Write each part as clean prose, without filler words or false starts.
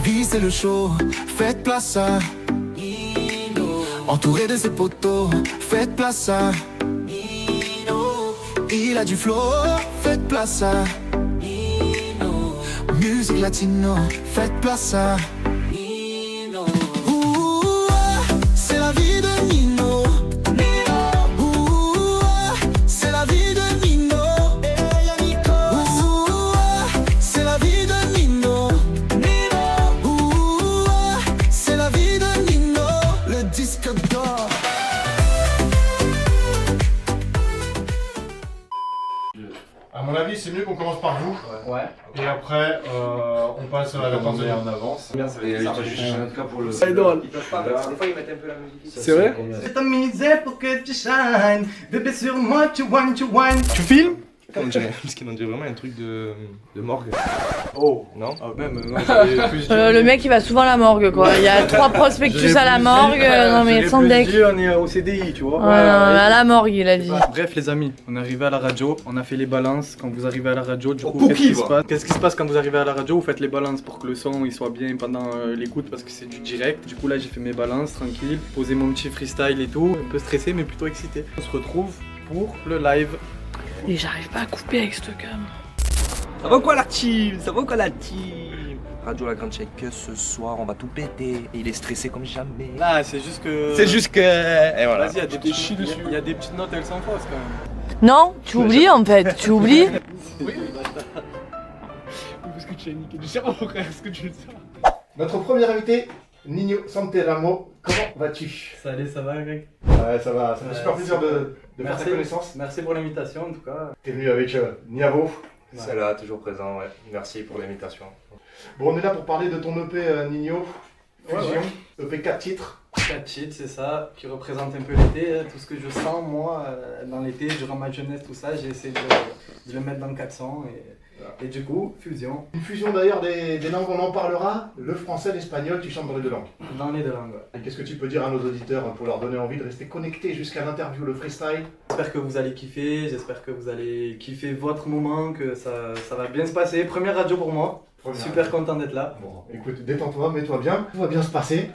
vie c'est le show, faites place à Nino. Entouré de ses potos, faites place à Nino. Il a du flow, faites place à Nino. Musique latino, faites place à Nino. Ouh, c'est la vie de Nino. Ouh, c'est la vie de Nino. Ouh, c'est la vie de Nino. Ouh, c'est la vie de Nino. Le disque d'or. À mon avis, c'est mieux qu'on commence par vous. Ouais. Et après, on passe à la Tanzanie. En avance. Bien, ça va juste changer de cas pour le. C'est drôle. Ils peuvent pas, parce que des fois ils mettent un peu la musique. C'est vrai? C'est ta misère pour que tu shines. Bébé sur moi, tu whine, tu whine. Tu filmes? On dirait, parce qu'on dirait vraiment un truc de morgue. Oh. Non? Ah, même, non, j'avais plus dit. Le mec il va souvent à la morgue quoi. Il y a 3 prospectus à la morgue. Non mais sans deck. On est au CDI, tu vois. À la morgue il a dit. Bref les amis, on est arrivé à la radio, on a fait les balances quand vous arrivez à la radio. Du coup, pour qu'est-ce qui, qui se passe? Qu'est-ce qui se passe quand vous arrivez à la radio? Vous faites les balances pour que le son il soit bien pendant l'écoute parce que c'est du direct. Du coup là j'ai fait mes balances tranquille, posé mon petit freestyle et tout, un peu stressé mais plutôt excité. On se retrouve pour le live. Et j'arrive pas à couper avec cette cam. Ça va quoi la team? Ça va quoi la team? Radio La Grande Shake, ce soir on va tout péter. Et il est stressé comme jamais. Là c'est juste que... C'est juste que... Et voilà. Vas-y, il y a des petites notes, elles sont fausses quand même. Non, tu oublies en fait, tu oublies. Oui, parce que tu as niqué du cerveau, frère, est-ce que tu le sais? Notre premier invité, Nino Santeramo. Comment vas-tu? Salut, ça va, Greg? Ouais, ça va. Ça fait super plaisir de faire ta connaissance. Merci pour l'invitation en tout cas. T'es venu avec Niavo. C'est là, toujours présent, ouais. Merci pour l'invitation. Bon, on est là pour parler de ton EP Nino. Fusion. Ouais. EP 4 titres. 4 cheats, c'est ça, qui représente un peu l'été, tout ce que je sens moi dans l'été, durant ma jeunesse, tout ça, j'ai essayé de le mettre dans 400 et du coup, fusion. Une fusion d'ailleurs des langues, on en parlera. Le français, l'espagnol, tu chantes dans les deux langues. Dans les deux langues, ouais. Et qu'est-ce que tu peux dire à nos auditeurs pour leur donner envie de rester connectés jusqu'à l'interview, le freestyle? J'espère que vous allez kiffer, j'espère que vous allez kiffer votre moment, que ça va bien se passer. Première radio pour moi, super content d'être là. Bon, écoute, détends-toi, mets-toi bien, tout va bien se passer.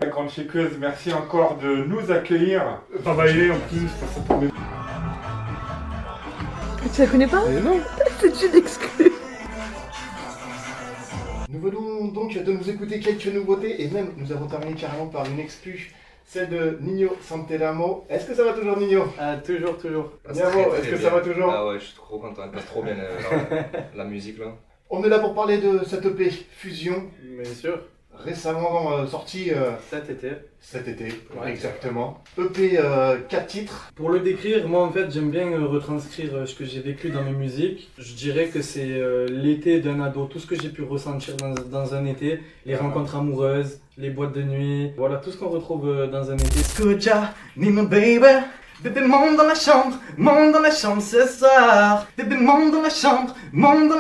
La grande chequeuse, merci encore de nous accueillir. Travailler en plus, ça pour mes... Tu la connais pas? Non. C'est une exclue. Nous venons donc de nous écouter quelques nouveautés et même nous avons terminé carrément par une exclue, celle de Nino Santeramo. Est-ce que ça va toujours, Nino? Toujours, toujours. Niavo, est-ce que ça va toujours? Ah ouais, je suis trop content, elle passe trop bien la musique là. On est là pour parler de cette EP Fusion, Bien sûr, récemment sortie cet été. Ouais, exactement. EP 4 titres. Pour le décrire, moi en fait j'aime bien retranscrire ce que j'ai vécu dans mes musiques. Je dirais que c'est l'été d'un ado, tout ce que j'ai pu ressentir dans un été, les rencontres amoureuses, les boîtes de nuit, voilà tout ce qu'on retrouve dans un été. Escucha, Nino baby. Bébé monte dans la chambre ce soir. Bébé monte dans la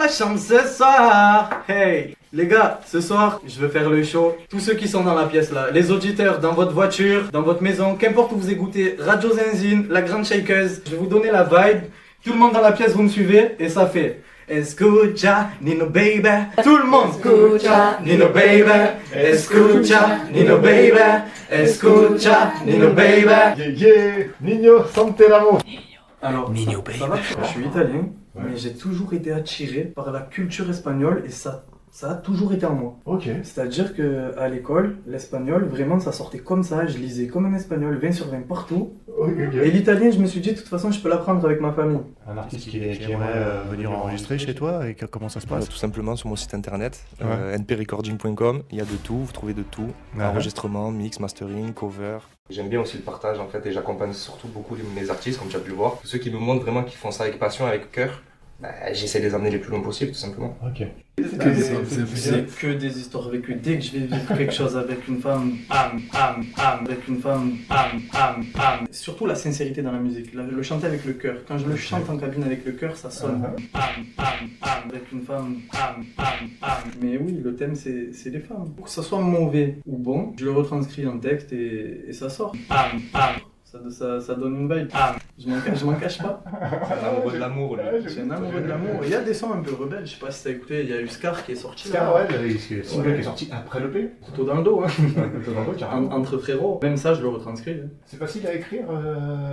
chambre ce soir. Hey les gars, ce soir, je veux faire le show. Tous ceux qui sont dans la pièce là, les auditeurs dans votre voiture, dans votre maison, qu'importe où vous écoutez, Radio Zenzine, La Grande Shakeuse, je vais vous donner la vibe. Tout le monde dans la pièce, vous me suivez et ça fait Escucha, Nino baby. Tout le monde. Escucha, Nino baby. Escucha, Nino baby. Escucha, Nino baby. Yeah, yeah, Nino Santeramo. Alors, Nino ça va, je suis italien, mais j'ai toujours été attiré par la culture espagnole et ça a toujours été en moi. Ok. C'est-à-dire qu'à l'école, l'espagnol, vraiment, ça sortait comme ça. Je lisais comme un espagnol, 20 sur 20 partout. Ok. Et l'italien, je me suis dit, de toute façon, je peux l'apprendre avec ma famille. Un artiste qui aimerait venir enregistrer chez toi et comment ça se passe? Tout simplement sur mon site internet, Ouais. nprecording.com, il y a de tout, vous trouvez de tout. Ouais. Enregistrement, mix, mastering, cover. J'aime bien aussi le partage en fait et j'accompagne surtout beaucoup mes artistes comme tu as pu le voir. Ceux qui me montrent vraiment qu'ils font ça avec passion, avec cœur, j'essaie de les amener les plus loin possible tout simplement. Ok. C'est que des histoires vécues. Dès que je vais vivre quelque chose avec une femme, avec une femme, surtout la sincérité dans la musique, le chanter avec le cœur. Quand je le chante en cabine avec le cœur, ça sonne. Avec une femme, Mais oui, le thème c'est les femmes. Pour que ça soit mauvais ou bon, je le retranscris en texte et ça sort. Ça donne une vibe. Ah, je m'en cache pas. C'est un amoureux de l'amour, lui. Je suis un amoureux de l'amour. Il y a des sons un peu rebelles, je sais pas si t'as écouté, il y a eu Scar qui est sorti. Scar, ouais, c'est le single qui est sorti après le P. Couteau dans le dos, hein. Couteau dans le dos, carrément. Entre frérots. Même ça, je le retranscris. Hein. C'est facile à écrire,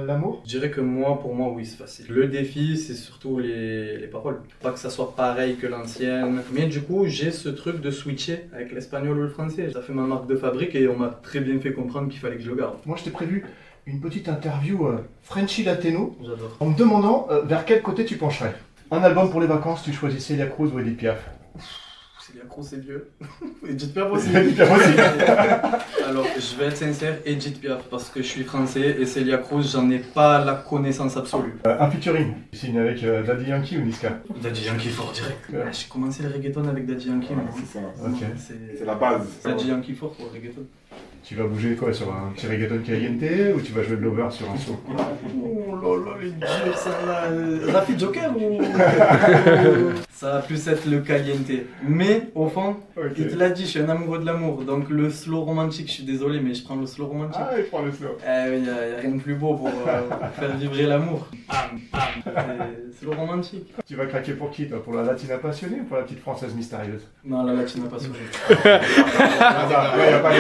l'amour? Je dirais que pour moi, oui, c'est facile. Le défi, c'est surtout les paroles. Pas que ça soit pareil que l'ancienne. Mais du coup, j'ai ce truc de switcher avec l'espagnol ou le français. Ça fait ma marque de fabrique et on m'a très bien fait comprendre qu'il fallait que je le garde. Moi, je t'ai prévu une petite interview Frenchy Latino. J'adore. En me demandant vers quel côté tu pencherais. Un album pour les vacances, tu choisis Celia Cruz ou Edith Piaf? Celia Cruz, c'est vieux. Edith Piaf aussi. Edith Piaf aussi. Alors, je vais être sincère, Edith Piaf, parce que je suis français et Celia Cruz, j'en ai pas la connaissance absolue. Un featuring, tu signes avec Daddy Yankee ou Niska? Daddy Yankee fort direct. J'ai commencé le reggaeton avec Daddy Yankee. Ok. C'est la base. Daddy Yankee fort pour le reggaeton. Tu vas bouger quoi, sur un petit reggaeton caliente ou tu vas jouer de l'over sur un saut? Oh là là, les durs, ça là. Rapid Joker ou. Ça va plus être le caliente. Mais, au fond, il te l'a dit, je suis un amoureux de l'amour. Donc le slow romantique, je suis désolé, mais je prends le slow romantique. Ah, il prend le slow. Il n'y a rien de plus beau pour faire vibrer l'amour. Slow romantique. Tu vas craquer pour qui, toi? Pour la latina passionnée ou pour la petite française mystérieuse? Non, la latina passionnée. Ouais, y a pas de...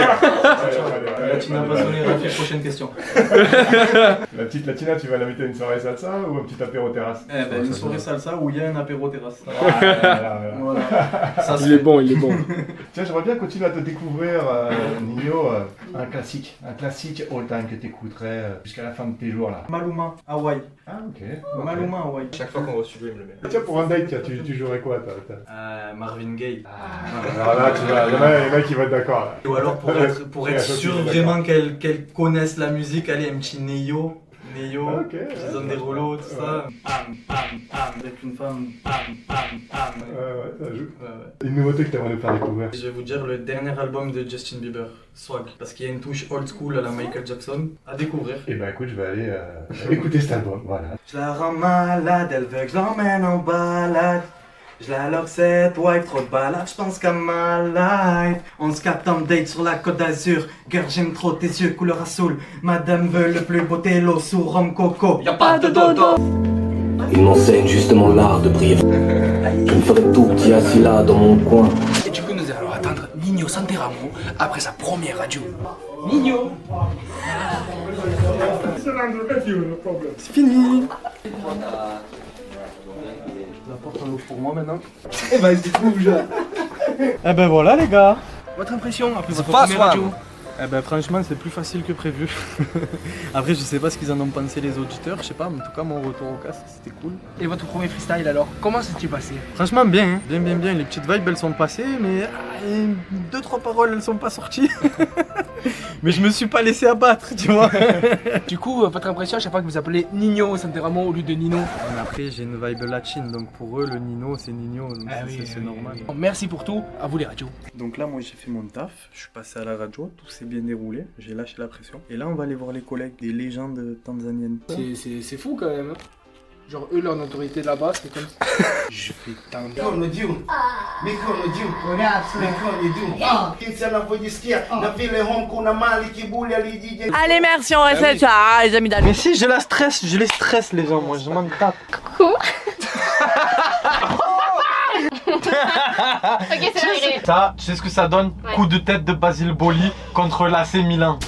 La latina passionnée, Rafi, prochaine question. La petite latina, tu vas l'inviter à une soirée salsa ou un petit apéro terrasse? Une soirée salsa où il y a un apéro terrasse. Voilà. Ça, il est bon. Tiens, j'aimerais bien continuer à te découvrir, Nino, un classique all-time que t'écouterais jusqu'à la fin de tes jours là. Maluma, Hawaii. Ah, ok. Maluma, Hawaii. Chaque fois qu'on va au studio, il me le met. Tiens, pour un date, tu jouerais quoi, toi? Marvin Gaye. Alors là, tu vois, il y en a qui vont être d'accord là. Ou alors pour être sûr vraiment qu'elles connaissent la musique, allez, un petit Neyo, qui donne des rouleaux, tout ça. Avec une femme. Ouais, ça joue. Une nouveauté que t'aimerais nous faire découvrir? Je vais vous dire le dernier album de Justin Bieber, Swag, parce qu'il y a une touche old school à la Michael Jackson à découvrir. Et bah écoute, je vais aller écouter cet album, voilà. Je la rends malade, elle veut que je l'emmène en balade. Je la lock cette wife, trop de balade, je pense qu'à ma life. On se capte en date sur la côte d'Azur. Girl, j'aime trop tes yeux couleur azul. Madame veut le plus beau télo sous rhum coco. Y'a pas de dodo. Il m'enseigne justement l'art de briller. Je me ferai tout petit assis là dans mon coin. Et du coup nous allons attendre Nino Santeramo après sa première radio. Nino. C'est fini. La porte en ouvre pour moi maintenant. Eh ben c'est tout déjà. Eh ben voilà les gars. Votre impression après votre première radio? Eh ben franchement c'est plus facile que prévu. Après je sais pas ce qu'ils en ont pensé les auditeurs, je sais pas, mais en tout cas mon retour au casque c'était cool. Et votre premier freestyle alors? Comment s'est-il passé? Franchement bien, hein. Bien, les petites vibes elles sont passées mais 2-3 paroles elles sont pas sorties. Mais je me suis pas laissé abattre, tu vois. Du coup, votre impression à chaque fois que vous appelez Nino Santeramo au lieu de Nino? Mais après j'ai une vibe latine, donc pour eux le Nino c'est Nino, donc c'est normal. Merci pour tout, à vous les radios. Donc là moi j'ai fait mon taf, je suis passé à la radio, tout s'est bien déroulé, j'ai lâché la pression. Et là on va aller voir les collègues des légendes tanzaniennes. C'est fou quand même. Genre eux leur notoriété là-bas c'est comme ça. Je vais t'en... Allez, merci, on reste ça, les amis d'amis. Mais si, je les stresse les gens, moi je m'en tape. Coucou. Ok, c'est arrivé. Ça, tu sais ce que ça donne? Ouais. Coup de tête de Basile Boli contre l'AC Milan.